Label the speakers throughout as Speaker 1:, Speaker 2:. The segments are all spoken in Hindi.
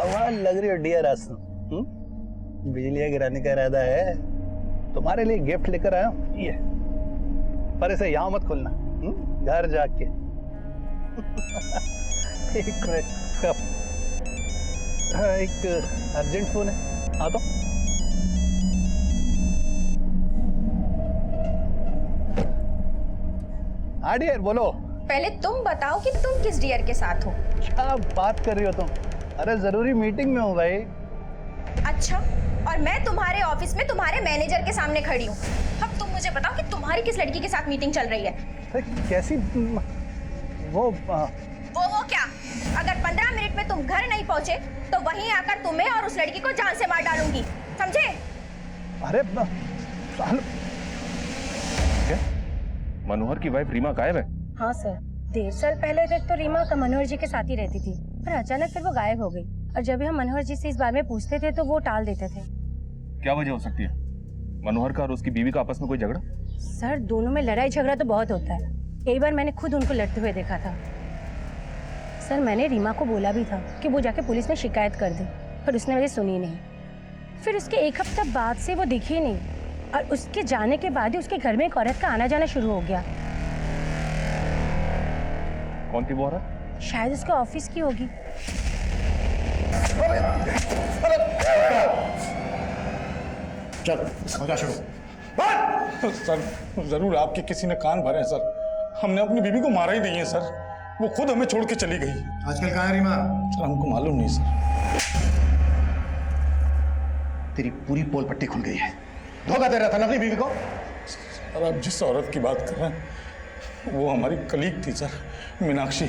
Speaker 1: कमाल लग रही हो डियर आसू। बिजलियां गिराने का इरादा है? तुम्हारे लिए गिफ्ट लेकर आया हूं, ये। पर इसे यहां मत खोलना, घर जाके। एक मिनट, एक अर्जेंट फोन है, आता हूं। हाँ डियर, बोलो।
Speaker 2: पहले तुम बताओ कि तुम किस डियर के साथ हो।
Speaker 1: क्या बात कर रही हो तुम? अरे जरूरी मीटिंग में हूँ भाई।
Speaker 2: अच्छा, और मैं तुम्हारे ऑफिस में तुम्हारे मैनेजर के सामने खड़ी हूँ। अब तुम मुझे बताओ कि तुम्हारी किस लड़की के साथ मीटिंग चल रही है।
Speaker 1: कैसी? वो
Speaker 2: क्या? अगर 15 मिनट में तुम घर नहीं पहुंचे तो वहीं आकर तुम्हें और उस लड़की को जान से मार डालूंगी, समझे?
Speaker 1: अरे
Speaker 3: क्या? मनोहर की वाइफ रीमा गायब है?
Speaker 4: हाँ सर, 1.5 साल पहले तक तो रीमा का मनोहर जी के साथ ही रहती थी, पर अचानक फिर वो गायब हो गई। और जब भी हम मनोहर जी से इस बारे में पूछते थे तो वो टाल देते थे।
Speaker 3: क्या वजह हो सकती है? मनोहर का और उसकी बीवी का आपस में कोई झगड़ा?
Speaker 4: सर, दोनों में लड़ाई झगड़ा तो बहुत होता है। कई बार मैंने खुद उनको लड़ते हुए देखा था। सर, मैंने रीमा को बोला भी था कि वो जाके पुलिस में शिकायत कर दे, पर उसने मेरी सुनी नहीं। फिर उसके 1 हफ्ता बाद से वो दिखी ही नहीं, और उसके जाने के बाद ही उसके घर में एक औरत का आना जाना शुरू हो गया।
Speaker 3: कौन थी वो औरत?
Speaker 4: शायद उसके ऑफिस की होगी।
Speaker 5: चल, समझा शुरू।
Speaker 6: सर, जरूर आपके किसी ने कान भरे हैं सर। हमने अपनी बीवी को मारा ही नहीं है सर। वो खुद हमें छोड़ के चली गई।
Speaker 5: आजकल कहाँ है रीमा?
Speaker 6: सर, हमको मालूम नहीं सर।
Speaker 5: तेरी पूरी पोल पट्टी खुल गई है। धोखा दे रहा था ना अपनी बीवी को?
Speaker 6: सर, आप जिस औरत की बात कर रहे हैं वो हमारी कलीग थी सर, मीनाक्षी।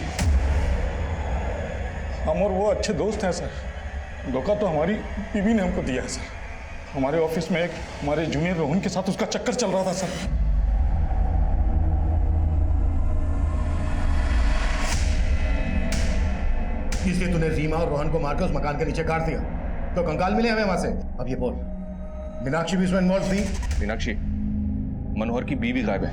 Speaker 6: हम और वो अच्छे दोस्त हैं सर। धोखा तो हमारी बीवी ने हमको दिया है सर। हमारे ऑफिस में एक हमारे जूनियर रोहन के साथ उसका चक्कर चल रहा था सर।
Speaker 5: इसलिए तूने रीमा और रोहन को मारकर उस मकान के नीचे काट दिया, तो कंकाल मिले हमें वहां से। अब ये बोल, मीनाक्षी भी इसमें इन्वॉल्व थी?
Speaker 3: मीनाक्षी, मनोहर की बीवी गायब है,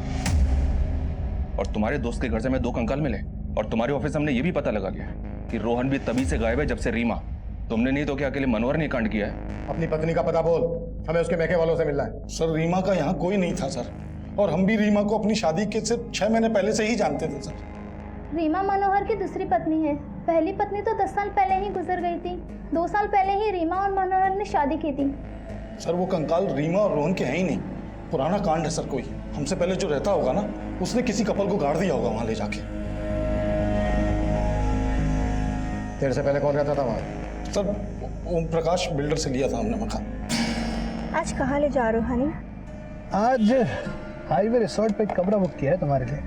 Speaker 3: और तुम्हारे दोस्त के घर से मैं 2 कंकाल मिले, और तुम्हारे ऑफिस हमने ये भी पता लगा लिया कि रोहन भी तभी से गायब है जब से रीमा। तुमने नहीं तो क्या अकेले मनोहर ने कांड किया है?
Speaker 5: अपनी पत्नी का पता बोल, हमें उसके मैके वालों से मिलना है।
Speaker 6: सर, रीमा का यहाँ कोई नहीं था सर, और हम भी रीमा को अपनी शादी के सिर्फ 6 महीने पहले से ही जानते थे सर।
Speaker 7: रीमा मनोहर की दूसरी पत्नी है। पहली पत्नी तो 10 साल पहले ही गुजर गई थी। 2 साल पहले ही रीमा और मनोहर ने शादी की थी।
Speaker 6: सर, वो कंकाल रीमा और रोहन के हैं ही नहीं। पुराना कांड है सर। कोई हमसे पहले जो रहता होगा ना, उसने किसी कपल को गाड़ दिया होगा वहां ले जाके।
Speaker 5: तेरे से पहले कौन रहता था वहां?
Speaker 6: सर, ओम प्रकाश बिल्डर से लिया था हमने मकान।
Speaker 7: आज कहाँ ले जा रहे हो हनी?
Speaker 1: आज हाईवे रिसोर्ट पे कमरा बुक किया है तुम्हारे लिए।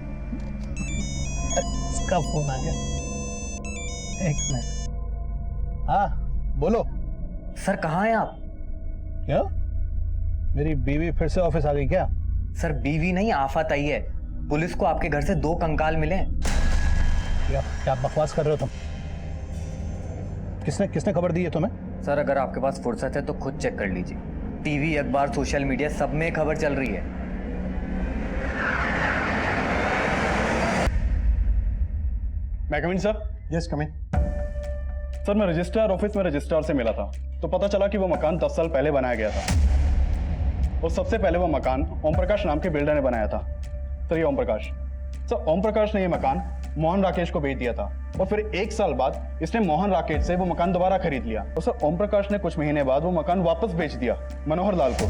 Speaker 1: इसका फोन आ गया, एक मिनट। हाँ बोलो।
Speaker 8: सर, कहाँ हैं आप?
Speaker 1: क्या? मेरी बीवी फिर से ऑफिस आ गई क्या?
Speaker 8: सर, बीवी नहीं, आफत आई है। पुलिस को आपके घर से 2 कंकाल मिले हैं।
Speaker 1: क्या बकवास कर रहे हो तुम? किसने खबर दी है तुम्हें?
Speaker 8: सर, अगर आपके पास फुर्सत है तो खुद चेक कर लीजिए। टीवी, अखबार, सोशल मीडिया सब में खबर चल रही है।
Speaker 9: मैं कम इन सर?
Speaker 5: यस, कम इन।
Speaker 9: सर, मैं रजिस्ट्रार ऑफिस में रजिस्ट्रार से मिला था, तो पता चला कि वो मकान 10 साल पहले बनाया गया था, और सबसे पहले वो मकान ओम प्रकाश नाम के बिल्डर ने बनाया था। सर, ये ओम प्रकाश। सर, ओम प्रकाश ने ये मकान मोहन राकेश को बेच दिया था, और फिर 1 साल बाद इसने मोहन राकेश से वो मकान दोबारा खरीद लिया। और सर, ओम प्रकाश ने कुछ महीने बाद वो मकान वापस बेच दिया मनोहर लाल को।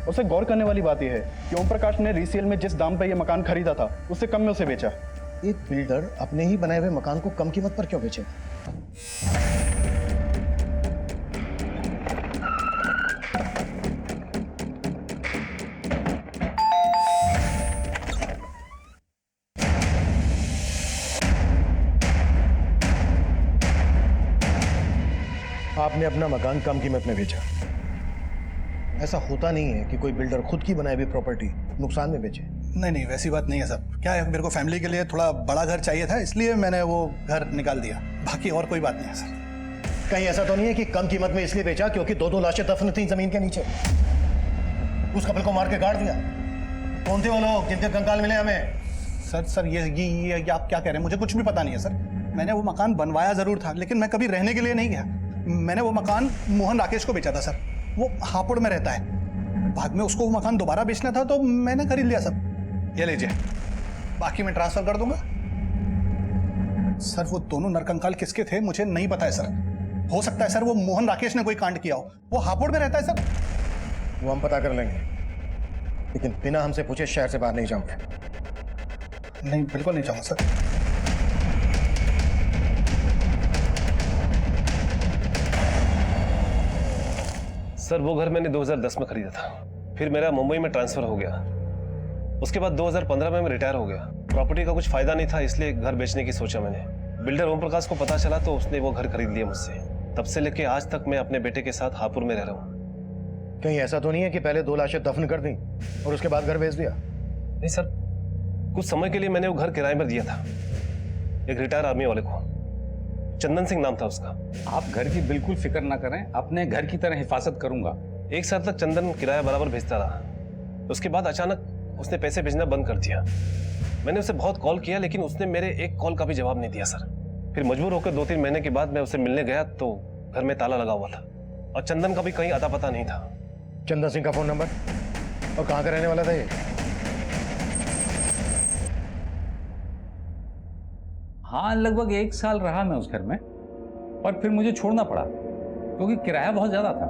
Speaker 9: उसे गौर करने वाली बात यह है कि ओम प्रकाश ने रीसेल में जिस दाम पर यह मकान खरीदा था उससे कम में उसे बेचा।
Speaker 5: एक बिल्डर अपने ही बनाए हुए मकान को कम कीमत पर क्यों बेचे? आपने अपना मकान कम कीमत में बेचा। ऐसा होता नहीं है कि कोई बिल्डर खुद की बनाई हुई प्रॉपर्टी नुकसान में बेचे।
Speaker 1: नहीं, वैसी बात नहीं है सर। क्या है, मेरे को फैमिली के लिए थोड़ा बड़ा घर चाहिए था, इसलिए मैंने वो घर निकाल दिया। बाकी और कोई बात नहीं है सर।
Speaker 5: कहीं ऐसा तो नहीं है कि कम कीमत में इसलिए बेचा क्योंकि 2 लाशें दफन थी जमीन के नीचे? उस कपल को मार के गाड़ दिया। कौन थे वो लोग जिनके कंकाल मिले हमें?
Speaker 1: सर ये आप क्या कह रहे हैं? मुझे कुछ भी पता नहीं है सर। मैंने वो मकान बनवाया जरूर था, लेकिन मैं कभी रहने के लिए नहीं गया। मैंने वो मकान मोहन राकेश को बेचा था सर। वो हापुड़ में रहता है। बाद में उसको वो मकान दोबारा बेचना था तो मैंने खरीद लिया सर। ये लीजिए, बाकी मैं ट्रांसफर कर दूंगा। सर वो दोनों नरकंकाल किसके थे मुझे नहीं पता है सर। हो सकता है सर वो मोहन राकेश ने कोई कांड किया हो। वो हापुड़ में रहता है सर।
Speaker 5: वो हम पता कर लेंगे, लेकिन बिना हमसे पूछे शहर से बाहर नहीं जाऊंगे।
Speaker 1: नहीं, बिल्कुल नहीं चाहूंगा सर।
Speaker 10: सर वो घर मैंने 2010 में खरीदा था, फिर मेरा मुंबई में ट्रांसफर हो गया। उसके बाद 2015 में मैं रिटायर हो गया। प्रॉपर्टी का कुछ फायदा नहीं था, इसलिए घर बेचने की सोचा मैंने। बिल्डर ओम प्रकाश को पता चला तो उसने वो घर खरीद लिया मुझसे। तब से लेके आज तक मैं अपने बेटे के साथ हापुड़ में रह रहा हूँ।
Speaker 5: कहीं ऐसा तो नहीं है कि पहले 2 लाशें दफन कर दी और उसके बाद घर बेच दिया?
Speaker 10: नहीं सर, कुछ समय के लिए मैंने वो घर किराए पर दिया था एक रिटायर आर्मी वाले को। चंदन सिंह नाम था उसका।
Speaker 11: आप घर की बिल्कुल फिक्र ना करें, अपने घर की तरह हिफाजत करूंगा।
Speaker 10: 1 साल तक चंदन किराया बराबर भेजता रहा। उसके बाद अचानक उसने पैसे भेजना बंद कर दिया। मैंने उसे बहुत कॉल किया, लेकिन उसने मेरे एक कॉल का भी जवाब नहीं दिया सर। फिर मजबूर होकर 2-3 महीने के बाद मैं उसे मिलने गया तो घर में ताला लगा हुआ था और चंदन का भी कहीं अता पता नहीं था।
Speaker 5: चंदन सिंह का फोन नंबर और कहाँ का रहने वाला था ये?
Speaker 11: हाँ, लगभग 1 साल रहा मैं उस घर में और फिर मुझे छोड़ना पड़ा क्योंकि किराया बहुत ज़्यादा था।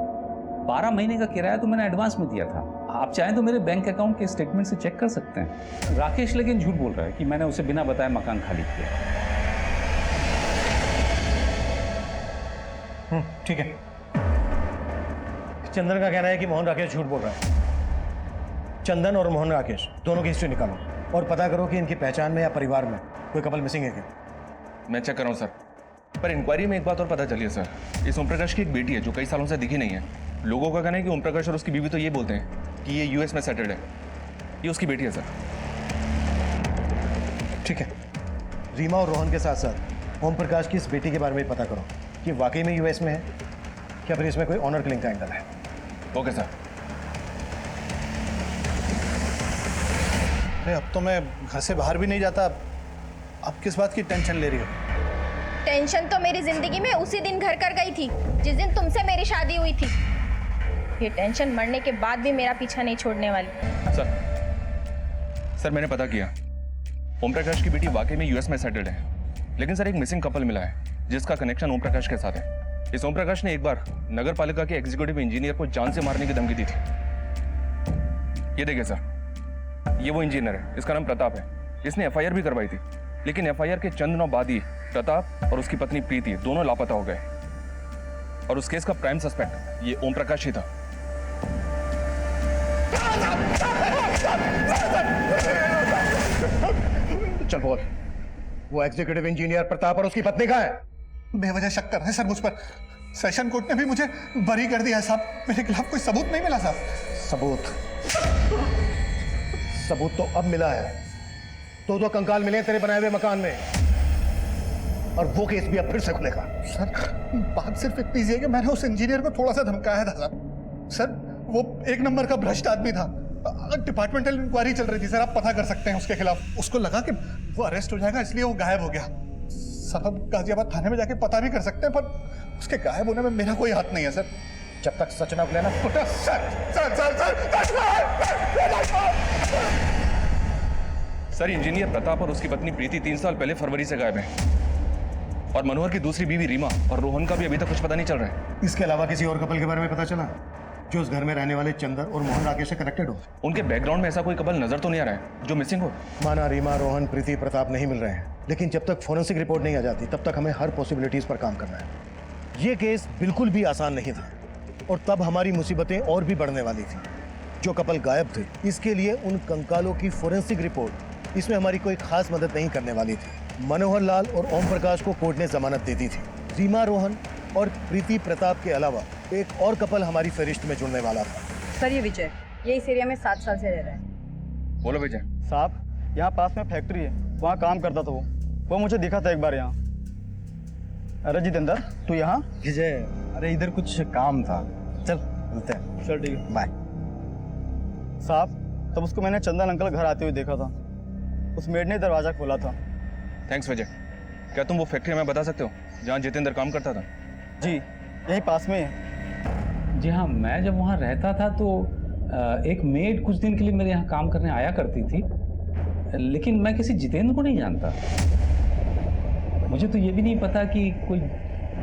Speaker 11: 12 महीने का किराया तो मैंने एडवांस में दिया था। आप चाहें तो मेरे बैंक अकाउंट के स्टेटमेंट से चेक कर सकते हैं। राकेश लेकिन झूठ बोल रहा है कि मैंने उसे बिना बताए मकान खाली किया।
Speaker 5: ठीक है। चंदन का कहना है कि मोहन राकेश झूठ बोल रहा है। चंदन और मोहन राकेश दोनों की हिस्ट्री निकालो और पता करो कि इनकी पहचान में या परिवार में कोई कपल मिसिंग है क्या।
Speaker 3: मैं चेक कर रहा हूँ सर, पर इंक्वायरी में एक बात और पता चली है सर। इस ओम प्रकाश की एक बेटी है जो कई सालों से दिखी नहीं है। लोगों का कहना है कि ओम प्रकाश और उसकी बीवी तो ये बोलते हैं कि ये यूएस में सेटल्ड है। ये उसकी बेटी है सर।
Speaker 5: ठीक है, रीमा और रोहन के साथ साथ ओम प्रकाश की इस बेटी के बारे में पता करो कि वाकई में यूएस में है क्या फिर इसमें कोई ऑनर किलिंग का एंगल है।
Speaker 3: Okay sir.
Speaker 1: अरे अब तो मैं घर से बाहर भी नहीं जाता। अब किस बात की टेंशन ले रही हो?
Speaker 2: टेंशन तो मेरी जिंदगी में उसी दिन घर कर गई थी जिस दिन तुमसे मेरी शादी हुई थी। ये टेंशन मरने के बाद भी मेरा पीछा नहीं छोड़ने वाली।
Speaker 3: सर मैंने पता किया, ओम प्रकाश की बेटी वाकई में यूएस में सेटल्ड है। लेकिन सर एक मिसिंग कपल मिला है जिसका कनेक्शन ओम प्रकाश के साथ है। इस ओम प्रकाश ने एक बार नगर पालिका के एग्जीक्यूटिव इंजीनियर को जान से मारने की धमकी दी थी। ये देखिए सर, ये वो इंजीनियर है, इसका नाम प्रताप है। इसने एफआईआर भी करवाई थी, लेकिन एफआईआर के चंद दिनों बाद ही प्रताप और उसकी पत्नी प्रीति दोनों लापता हो गए और उस केस का प्राइम सस्पेक्ट ये ओम प्रकाश ही था।
Speaker 5: चल बोल, वो एग्जीक्यूटिव इंजीनियर प्रताप और उसकी पत्नी का है?
Speaker 1: बेवजह शक कर रहे हैं सर मुझ पर। सेशन कोर्ट ने भी मुझे बरी कर दिया साहब। मेरे खिलाफ कोई सबूत नहीं मिला साहब।
Speaker 5: सबूत तो अब मिला है। 2 कंकाल मिले तेरे बनाए हुए मकान में और वो केस भी अब फिर से खुलेगा।
Speaker 1: सर बात सिर्फ इतनी सी है कि मैंने उस इंजीनियर को थोड़ा सा धमकाया था साहब। सर वो 1 नंबर का भ्रष्ट आदमी था। डिपार्टमेंटल इंक्वायरी चल रही थी सर, आप पता कर सकते हैं उसके खिलाफ। उसको लगा कि वो अरेस्ट हो जाएगा इसलिए वो गायब हो गया। साहब गाजियाबाद थाने में जाके पता भी कर सकते हैं, पर उसके गायब होने में मेरा कोई हाथ नहीं है सर।
Speaker 5: जब तक सच ना खुले ना।
Speaker 3: सर इंजीनियर प्रताप और उसकी पत्नी प्रीति 3 साल पहले फरवरी से गायब हैं और मनोहर की दूसरी बीवी रीमा और रोहन का भी अभी तक कुछ पता नहीं चल रहा है।
Speaker 5: इसके अलावा किसी और कपल के बारे में पता चला जो उस घर में रहने वाले चंदन और मोहन राकेश से कनेक्टेड हो?
Speaker 3: उनके बैकग्राउंड में ऐसा कोई कपल नजर तो नहीं आ रहा है जो मिसिंग हो।
Speaker 5: माना रीमा, रोहन, प्रीति, प्रताप नहीं मिल रहे हैं, लेकिन जब तक फोरेंसिक रिपोर्ट नहीं आ जाती तब तक हमें हर पॉसिबिलिटीज पर काम करना है। ये केस बिल्कुल भी आसान नहीं था और तब हमारी मुसीबतें और भी बढ़ने वाली थी। जो कपल गायब थे, इसके लिए उन कंकालों की फोरेंसिक रिपोर्ट इसमें हमारी कोई खास मदद नहीं करने वाली थी। मनोहर लाल और ओम प्रकाश को कोर्ट ने जमानत दे दी थी। रीमा, रोहन और प्रीति प्रताप के अलावा एक और कपल हमारी फहरिस्त में जुड़ने वाला था।
Speaker 4: सर ये विजय, ये इस एरिया में 7 साल से रह रहा है।
Speaker 3: बोलो विजय।
Speaker 9: साहब यहाँ पास में फैक्ट्री है, वहाँ काम करता था वो मुझे दिखा था एक बार यहाँ। अरे जितेंद्र तू यहाँ?
Speaker 5: विजय, अरे इधर कुछ काम था, चल मिलते हैं।
Speaker 9: चल ठीक है,
Speaker 5: बाय।
Speaker 9: साहब तब उसको मैंने चंदन अंकल घर आते हुए देखा था। उस मेड ने दरवाज़ा खोला था।
Speaker 3: थैंक्स विजय, क्या तुम वो फैक्ट्री हमें बता सकते हो जहाँ जितेंद्र काम करता था?
Speaker 1: जी यही पास में है।
Speaker 11: जी हाँ, मैं जब वहाँ रहता था तो एक मेड कुछ दिन के लिए मेरे यहाँ काम करने आया करती थी, लेकिन मैं किसी जितेंद्र को नहीं जानता। मुझे तो ये भी नहीं पता कि कोई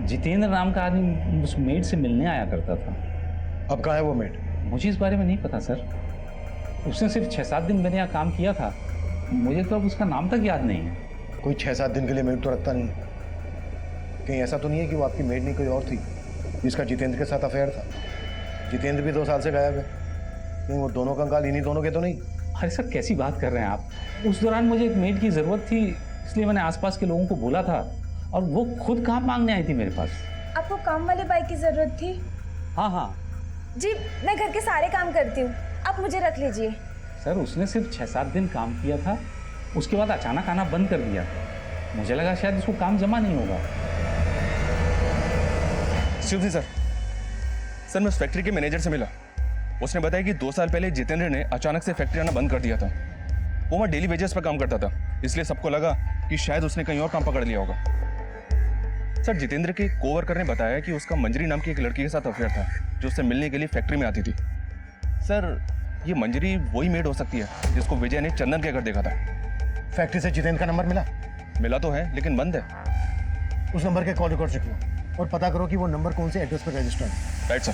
Speaker 11: जितेंद्र नाम का आदमी उस मेड से मिलने आया करता था।
Speaker 5: अब कहाँ है वो मेड?
Speaker 11: मुझे इस बारे में नहीं पता सर। उसने सिर्फ 6-7 दिन मेरे यहाँ काम किया था, मुझे तो अब उसका नाम तक याद नहीं है।
Speaker 5: कोई 6-7 दिन के लिए मेड तो रखता नहीं। कहीं ऐसा तो नहीं है कि वो आपकी मेड नहीं कोई और थी जिसका जितेंद्र के साथ अफेयर था? जितेंद्र भी 2 साल से गायब है। कहीं वो दोनों कंकाल इन्हीं दोनों के तो नहीं?
Speaker 11: अरे सर कैसी बात कर रहे हैं आप? उस दौरान मुझे एक मेड की ज़रूरत थी, इसलिए मैंने आसपास के लोगों को बोला था और वो खुद काम मांगने आई थी मेरे पास।
Speaker 2: आपको काम वाली बाई की जरूरत थी?
Speaker 11: हाँ हाँ
Speaker 2: जी मैं घर के सारे काम करती हूँ, आप मुझे रख लीजिए।
Speaker 11: सर, उसने सिर्फ 6-7 दिन काम किया था, उसके बाद अचानक आना बंद कर दिया। मुझे लगा शायद इसको काम जमा नहीं होगा।
Speaker 3: शिवजी सर, मैं उस फैक्ट्री के मैनेजर से मिला। उसने बताया कि 2 साल पहले जितेंद्र ने अचानक से फैक्ट्री आना बंद कर दिया था। वो वहाँ डेली वेजेस पर काम करता था, इसलिए सबको लगा कि शायद उसने कहीं और काम पकड़ लिया होगा। सर, जितेंद्र के कोवर्कर ने बताया कि उसका मंजरी नाम की एक लड़की के साथ अफेयर था जो उससे मिलने के लिए फैक्ट्री में आती थी। सर, ये मंजरी वही मेड हो सकती है जिसको विजय ने चंदन के घर देखा था।
Speaker 5: फैक्ट्री से जितेंद्र का नंबर
Speaker 3: मिला तो है लेकिन बंद है।
Speaker 5: उस नंबर के कॉल रिकॉर्ड चेक लो और पता करो कि वो नंबर कौन से एड्रेस पर रजिस्टर्ड है।
Speaker 3: Right sir.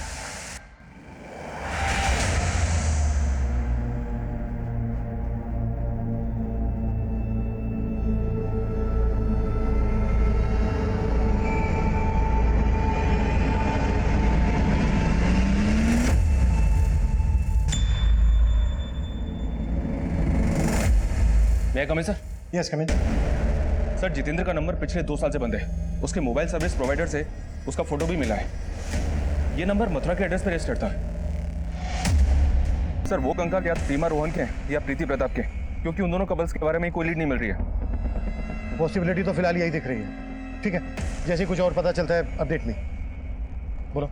Speaker 3: मैं कम सर?
Speaker 5: यस कम इन।
Speaker 3: सर, जितेंद्र का नंबर पिछले 2 साल से बंद है। उसके मोबाइल सर्विस प्रोवाइडर से उसका फोटो भी मिला है। ये नंबर मथुरा के एड्रेस पर रजिस्टर्ड था। सर, वो कंकाल या सीमा रोहन के हैं या प्रीति प्रताप के, क्योंकि उन दोनों कपल्स के बारे में कोई लीड नहीं मिल रही है।
Speaker 5: पॉसिबिलिटी तो फिलहाल यही दिख रही है। ठीक है, जैसे कुछ और पता चलता है अपडेट मी। बोलो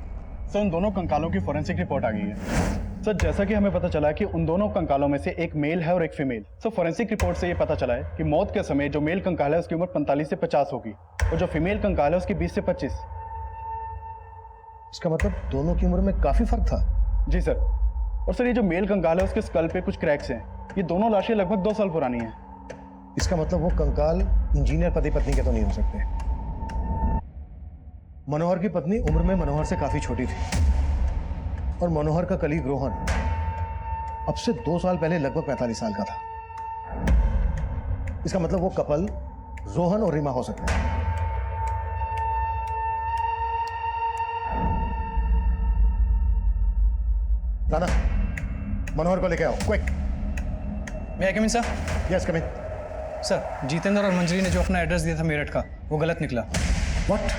Speaker 9: सर, उन दोनों कंकालों की फॉरेंसिक रिपोर्ट आ गई है। सर, जैसा कि हमें पता चला है कि उन दोनों कंकालों में से एक मेल है और एक फीमेल। सर, फॉरेंसिक रिपोर्ट से ये पता चला है कि मौत के समय जो मेल कंकाल है उसकी उम्र 45 से 50 होगी और जो फीमेल कंकाल है उसकी 20 से 25।
Speaker 5: इसका मतलब दोनों की उम्र में काफी फर्क था।
Speaker 9: जी सर। और सर, ये जो मेल कंकाल है उसके स्कल पे कुछ क्रैक्स हैं। ये दोनों लाशें लगभग 2 साल पुरानी हैं।
Speaker 5: इसका मतलब वो कंकाल इंजीनियर पति पत्नी के तो नहीं हो सकते। मनोहर की पत्नी उम्र में मनोहर से काफी छोटी थी और मनोहर का कलीग रोहन अब से 2 साल पहले लगभग 45 साल का था। इसका मतलब वो कपल रोहन और रीमा हो सकते हैं। राणा, मनोहर को लेके आओ क्विक।
Speaker 1: मैं कम इन सर?
Speaker 5: यस कम इन।
Speaker 1: सर, जितेंद्र और मंजरी ने जो अपना एड्रेस दिया था मेरठ का, वो गलत निकला।
Speaker 5: व्हाट?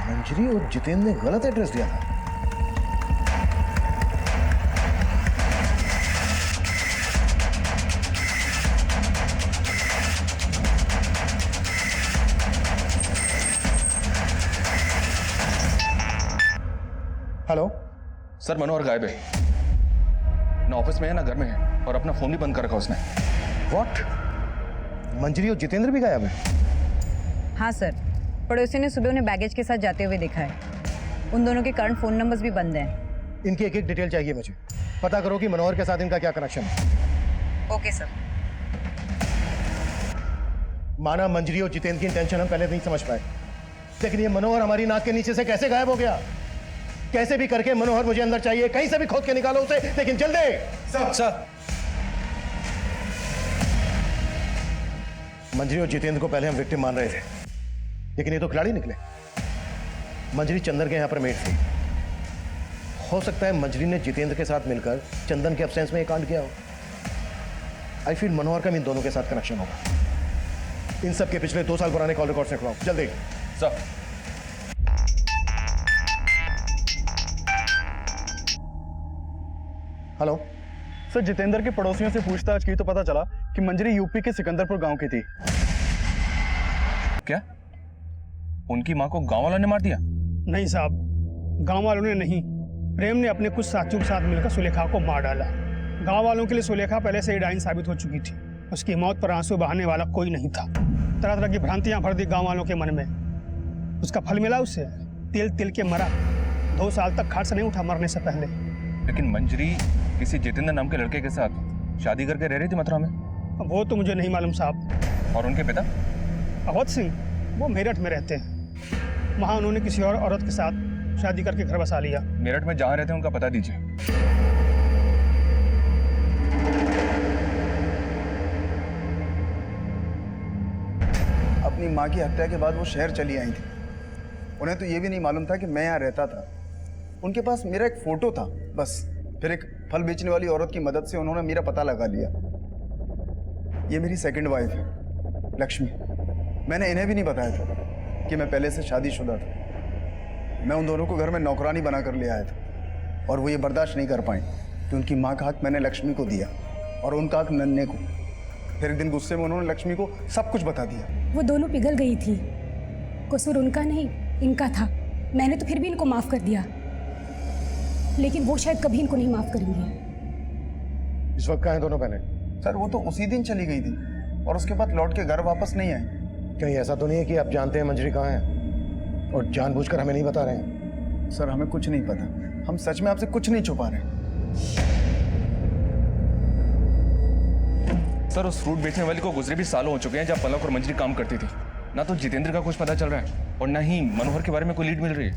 Speaker 5: मंजरी और जितेंद्र ने गलत एड्रेस दिया था? हेलो
Speaker 3: सर, मनोहर गायब है। ना ऑफिस में है ना घर में है और अपना फोन भी बंद कर रखा उसने।
Speaker 5: व्हाट? मंजरी और जितेंद्र भी गायब है?
Speaker 12: हाँ सर, पड़ोसी ने सुबह उन्हें बैगेज के साथ जाते हुए देखा है। उन दोनों के करंट फोन नंबर्स भी बंद हैं।
Speaker 5: इनकी एक एक डिटेल चाहिए मुझे। पता करो कि मनोहर के साथ इनका क्या कनेक्शन है।
Speaker 12: Okay sir.
Speaker 5: माना मंजरी और जितेंद्र की इंटेंशन हम पहले नहीं समझ पाए, लेकिन ये मनोहर हमारी नाक के नीचे से कैसे गायब हो गया? कैसे भी करके मनोहर मुझे अंदर चाहिए, कहीं से भी खोद के निकालो उसे, लेकिन जल्दी।
Speaker 1: सर,
Speaker 5: मंजरी और जितेंद्र को पहले हम विक्टिम मान रहे थे, लेकिन ये तो खिलाड़ी निकले। मंजरी चंदन के यहां पर मेट थी। हो सकता है मंजरी ने जितेंद्र के साथ मिलकर चंदन के एब्सेंस में ये कांड किया हो। आई फील मनोहर का इन दोनों के साथ कनेक्शन होगा। इन सब के पिछले 2 साल पुराने कॉल रिकॉर्ड्स निकलवाओ जल्दी।
Speaker 3: सर,
Speaker 5: हेलो
Speaker 9: सर, जितेंद्र के पड़ोसियों से पूछताछ की तो पता चला कि मंजरी यूपी के सिकंदरपुर गांव की थी।
Speaker 3: क्या उनकी मां को गांव वालों ने मार दिया?
Speaker 13: नहीं साहब, गांव वालों ने नहीं, प्रेम ने अपने कुछ साथियों के साथ मिलकर सुलेखा को मार डाला। गांव वालों के लिए सुलेखा पहले से ही डाइन साबित हो चुकी थी। उसकी मौत पर आंसू बहाने वाला कोई नहीं था। तरह तरह की भ्रांतियां भर दी गांव वालों के मन में। उसका फल मिला उसे, तिल तिल के मरा। 2 साल तक खाट से नहीं उठा मरने से पहले।
Speaker 3: लेकिन मंजरी किसी जितेंद्र नाम के लड़के के साथ शादी करके रह रही थी मथुरा में।
Speaker 13: वो तो मुझे नहीं मालूम साहब।
Speaker 3: और उनके पिता
Speaker 13: अवध सिंह, वो मेरठ में रहते हैं। वहाँ उन्होंने किसी और औरत के साथ शादी करके घर बसा लिया।
Speaker 3: मेरठ में जहाँ रहते हैं उनका पता दीजिए।
Speaker 14: अपनी माँ की हत्या के बाद वो शहर चली आई थी। उन्हें तो ये भी नहीं मालूम था कि मैं यहाँ रहता था। उनके पास मेरा एक फोटो था बस। फिर एक फल बेचने वाली औरत की मदद से उन्होंने मेरा पता लगा लिया। ये मेरी सेकंड वाइफ है, लक्ष्मी। मैंने इन्हें भी नहीं बताया था कि मैं पहले से शादीशुदा था। मैं उन दोनों को घर में नौकरानी बना कर ले आया था और वो ये बर्दाश्त नहीं कर पाए कि उनकी माँ का हक मैंने लक्ष्मी को दिया और उनका हक नन्हे को। फिर एक दिन गुस्से में उन्होंने लक्ष्मी को सब कुछ बता दिया।
Speaker 4: वो दोनों पिघल गई थी। कसूर उनका नहीं, इनका था। मैंने तो फिर भी इनको माफ कर दिया, लेकिन वो शायद कभी इनको नहीं माफ करेंगे।
Speaker 5: इस वक्त कहाँ हैं दोनों बहनें?
Speaker 14: सर वो तो उसी दिन चली गई थी और उसके बाद लौट के घर वापस नहीं आई।
Speaker 5: कहीं ऐसा तो नहीं है कि आप जानते हैं मंजरी कहाँ है और जानबूझकर हमें नहीं बता रहे हैं?
Speaker 14: सर हमें कुछ नहीं पता। हम सच में आपसे कुछ नहीं छुपा रहे।
Speaker 3: सर उस फ्रूट बेचने वाली को गुजरे भी सालों हो चुके हैं जब पलक और मंजरी काम करती थी। ना तो जितेंद्र का कुछ पता चल रहा है और ना ही मनोहर के बारे में कोई लीड मिल रही है।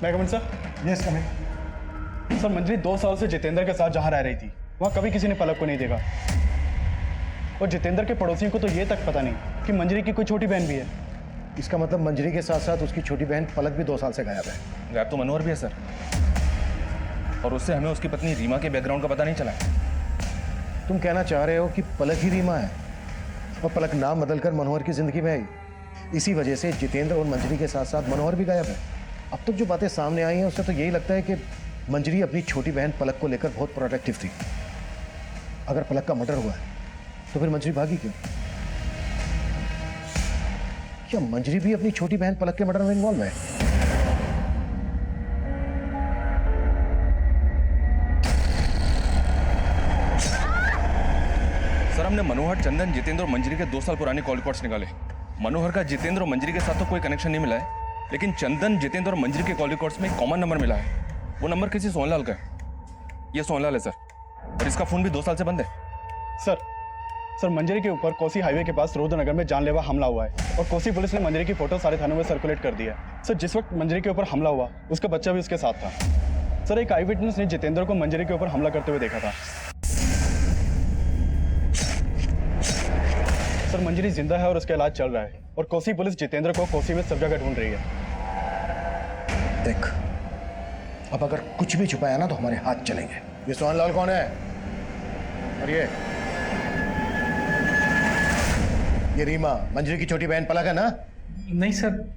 Speaker 9: मैं coming sir?
Speaker 1: Yes coming.
Speaker 9: Sir Manjari 2 साल से जितेंद्र के साथ जहाँ रह रही थी वहाँ कभी किसी ने पलक को नहीं देखा। और जितेंद्र के पड़ोसियों को तो ये तक पता नहीं कि मंजरी की कोई छोटी बहन भी है।
Speaker 5: इसका मतलब मंजरी के साथ साथ उसकी छोटी बहन पलक भी 2 साल से गायब है।
Speaker 3: गायब तो मनोहर भी है सर, और उससे हमें उसकी पत्नी रीमा के बैकग्राउंड का पता नहीं चला।
Speaker 5: तुम कहना चाह रहे हो कि पलक ही रीमा है और पलक नाम बदलकर मनोहर की जिंदगी में आई। इसी वजह से जितेंद्र और मंजरी के साथ साथ मनोहर भी गायब है। अब तक जो बातें सामने आई हैं उससे तो यही लगता है कि मंजरी अपनी छोटी बहन पलक को लेकर बहुत प्रोटेक्टिव थी। अगर पलक का मर्डर हुआ है तो फिर मंजरी भागी क्यों? क्या मंजरी भी अपनी छोटी बहन पलक के मर्डर में इन्वॉल्व है?
Speaker 3: सर हमने मनोहर, चंदन, जितेंद्र और मंजरी के 2 साल पुराने कॉल रिकॉर्ड्स निकाले। मनोहर का जितेंद्र और मंजरी के साथ तो कोई कनेक्शन नहीं मिला है, लेकिन चंदन, जितेंद्र और मंजरी के कॉल रिकॉर्ड्स में एक कॉमन नंबर मिला है। वो नंबर किसी सोहनलाल का है। ये सोहनलाल है सर, और इसका फोन भी 2 साल से बंद है।
Speaker 9: सर मंजरी के ऊपर कोसी हाईवे के पास रुद्रनगर में जानलेवा हमला हुआ है और कोसी पुलिस ने मंजरी की फोटो सारे थानों में सर्कुलेट कर दिया है। सर जिस वक्त मंजरी के ऊपर हमला हुआ उसका बच्चा भी उसके साथ था। सर एक आई विटनेस ने जितेंद्र को मंजरी के ऊपर हमला करते हुए देखा था। सर मंजरी जिंदा है और उसका इलाज चल रहा है और कोसी पुलिस जितेंद्र को कोसी में सब जगह ढूंढ रही है।
Speaker 5: देख, अब अगर कुछ भी छुपाया ना तो हमारे हाथ चलेंगे। ये सोहनलाल कौन है? और ये रीमा मंजरी की छोटी बहन पलक है ना?
Speaker 11: नहीं सर,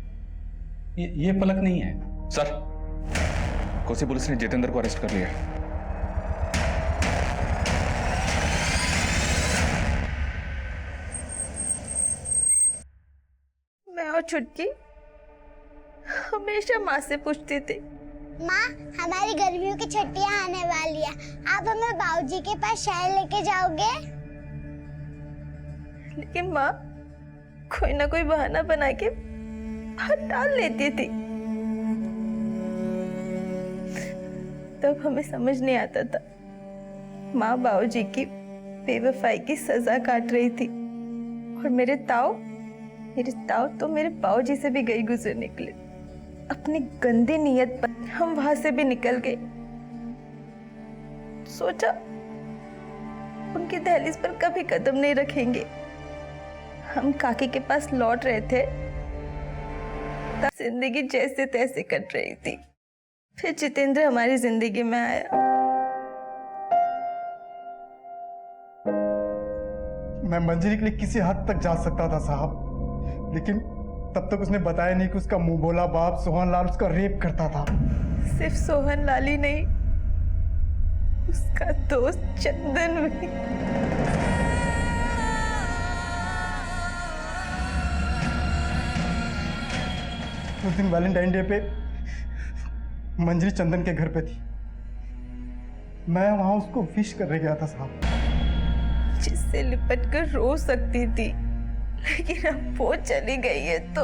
Speaker 11: ये पलक नहीं है।
Speaker 3: सर कोसी पुलिस ने जितेंद्र को अरेस्ट कर लिया है।
Speaker 2: मैं और छुटकी हमेशा माँ से पूछती थी,
Speaker 7: माँ हमारी गर्मियों की छुट्टियां आने वाली है, आप हमें बाबूजी के पास शहर लेके जाओगे?
Speaker 2: लेकिन माँ कोई ना कोई बहाना बना के बाहर डाल लेती थी। तब हमें समझ नहीं आता था माँ बाबूजी की बेवफाई की सजा काट रही थी और मेरे ताऊ तो मेरे बाबूजी से भी गई गुजर निकले। अपनी गंदी नीयत पर हम वहां से भी निकल गए। सोचा उनकी दहलीज पर कभी कदम नहीं रखेंगे। हम काकी के पास लौट रहे थे तब जिंदगी जैसे तैसे कट रही थी। फिर जितेंद्र हमारी जिंदगी में आया।
Speaker 1: मैं मंजरी के लिए किसी हद तक जा सकता था साहब, लेकिन तब तक उसने बताया नहीं कि उसका मुंह बोला बाप सोहनलाल उसका रेप करता था।
Speaker 2: सिर्फ सोहनलाल ही नहीं, उसका दोस्त चंदन भी।
Speaker 1: उस दिन वैलेंटाइन डे पे मंजरी चंदन के घर पे थी। मैं वहां उसको विश करने गया था साहब।
Speaker 2: जिससे लिपट कर रो सकती थी, लेकिन अब वो चली गई है तो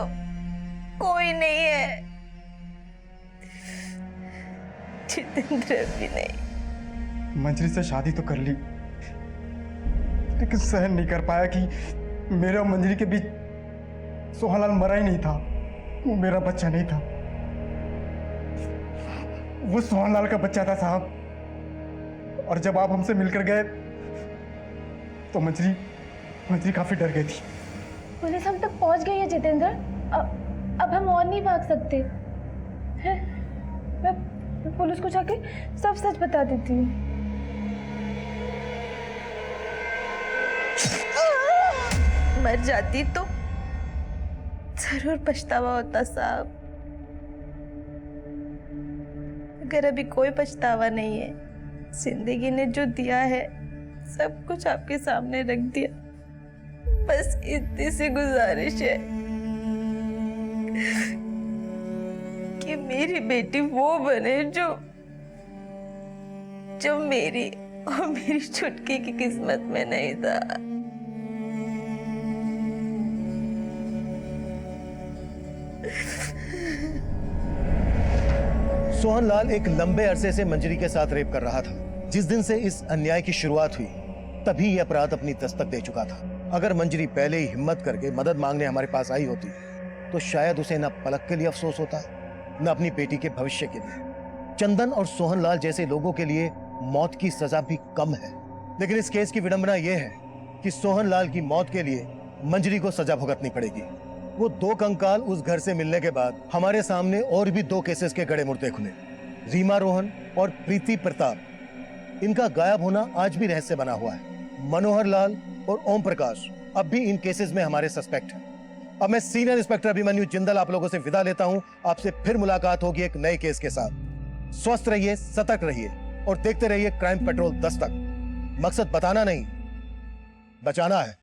Speaker 2: कोई नहीं है, जितेंद्र भी नहीं।
Speaker 14: मंजरी से शादी तो कर ली, लेकिन सहन नहीं कर पाया कि मेरे और मंजरी के बीच सोहनलाल मरा ही नहीं था। वो मेरा बच्चा नहीं था, वो सोहनलाल का बच्चा था साहब। और जब आप हमसे मिलकर गए तो मंजरी काफी डर गई थी।
Speaker 4: पुलिस हम तक पहुंच गई है जितेंद्र, अब हम और नहीं भाग सकते हैं। मैं पुलिस को जाके सब सच बता देती हूँ।
Speaker 2: मर जाती तो जरूर पछतावा होता साहब, अगर अभी कोई पछतावा नहीं है। जिंदगी ने जो दिया है सब कुछ आपके सामने रख दिया। बस इतनी सी गुजारिश है कि मेरी बेटी वो बने जो मेरी और मेरी छुटकी की किस्मत में नहीं था।
Speaker 5: सोहनलाल एक लंबे अरसे से मंजरी के साथ रेप कर रहा था। जिस दिन से इस अन्याय की शुरुआत हुई तभी यह अपराध अपनी दस्तक दे चुका था। अगर मंजरी पहले ही हिम्मत करके मदद मांगने हमारे पास आई होती तो शायद उसे न पलक के लिए अफसोस होता, न अपनी बेटी के भविष्य के लिए। चंदन और सोहनलाल जैसे लोगों के लिए मौत की सजा भी कम है, लेकिन इस केस की विडंबना यह है कि सोहनलाल की मौत के लिए मंजरी को सजा भुगतनी पड़ेगी। वो दो कंकाल उस घर से मिलने के बाद हमारे सामने और भी दो केसेस के गड़े मुर्दे खुले, रीमा रोहन और प्रीति प्रताप। इनका गायब होना आज भी रहस्य बना हुआ है। मनोहर लाल और ओम प्रकाश अब भी इन केसेस में हमारे सस्पेक्ट हैं। अब मैं सीनियर इंस्पेक्टर अभिमन्यु जिंदल आप लोगों से विदा लेता हूं। आपसे फिर मुलाकात होगी एक नए केस के साथ। स्वस्थ रहिए, सतर्क रहिए और देखते रहिए क्राइम पेट्रोल 10 तक। मकसद बताना नहीं, बचाना है।